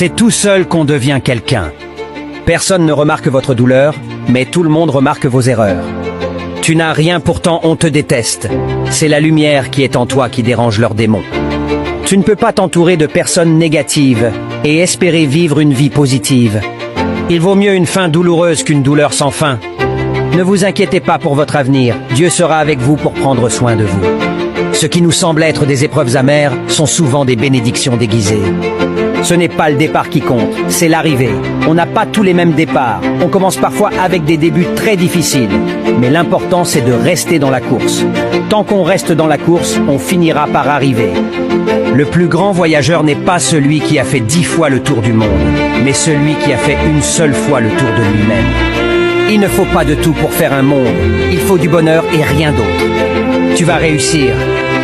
C'est tout seul qu'on devient quelqu'un. Personne ne remarque votre douleur, mais tout le monde remarque vos erreurs. Tu n'as rien, pourtant on te déteste. C'est la lumière qui est en toi qui dérange leurs démons. Tu ne peux pas t'entourer de personnes négatives et espérer vivre une vie positive. Il vaut mieux une fin douloureuse qu'une douleur sans fin. Ne vous inquiétez pas pour votre avenir, Dieu sera avec vous pour prendre soin de vous. Ce qui nous semble être des épreuves amères sont souvent des bénédictions déguisées. Ce n'est pas le départ qui compte, c'est l'arrivée. On n'a pas tous les mêmes départs. On commence parfois avec des débuts très difficiles. Mais l'important, c'est de rester dans la course. Tant qu'on reste dans la course, on finira par arriver. Le plus grand voyageur n'est pas celui qui a fait 10 fois le tour du monde, mais celui qui a fait une seule fois le tour de lui-même. Il ne faut pas de tout pour faire un monde. Il faut du bonheur et rien d'autre. Tu vas réussir.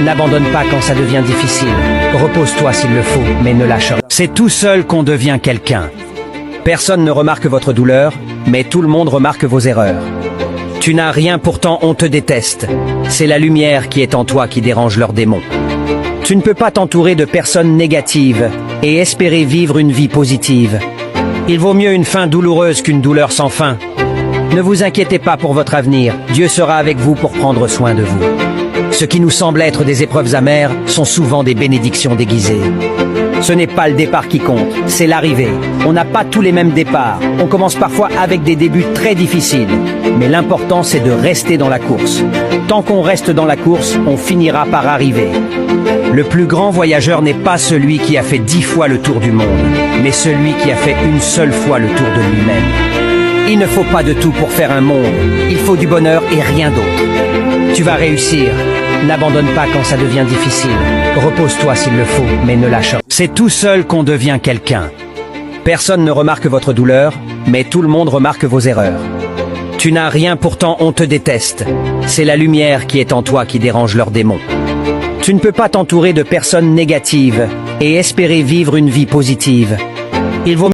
N'abandonne pas quand ça devient difficile. Repose-toi s'il le faut, mais ne lâche rien. C'est tout seul qu'on devient quelqu'un. Personne ne remarque votre douleur, mais tout le monde remarque vos erreurs. Tu n'as rien, pourtant on te déteste. C'est la lumière qui est en toi qui dérange leurs démons. Tu ne peux pas t'entourer de personnes négatives et espérer vivre une vie positive. Il vaut mieux une fin douloureuse qu'une douleur sans fin. Ne vous inquiétez pas pour votre avenir, Dieu sera avec vous pour prendre soin de vous. Ce qui nous semble être des épreuves amères sont souvent des bénédictions déguisées. Ce n'est pas le départ qui compte, c'est l'arrivée. On n'a pas tous les mêmes départs. On commence parfois avec des débuts très difficiles. Mais l'important, c'est de rester dans la course. Tant qu'on reste dans la course, on finira par arriver. Le plus grand voyageur n'est pas celui qui a fait 10 fois le tour du monde, mais celui qui a fait une seule fois le tour de lui-même. Il ne faut pas de tout pour faire un monde. Il faut du bonheur et rien d'autre. Tu vas réussir. N'abandonne pas quand ça devient difficile. Repose-toi s'il le faut, mais ne lâche rien. C'est tout seul qu'on devient quelqu'un. Personne ne remarque votre douleur, mais tout le monde remarque vos erreurs. Tu n'as rien, pourtant on te déteste. C'est la lumière qui est en toi qui dérange leurs démons. Tu ne peux pas t'entourer de personnes négatives et espérer vivre une vie positive. Il vaut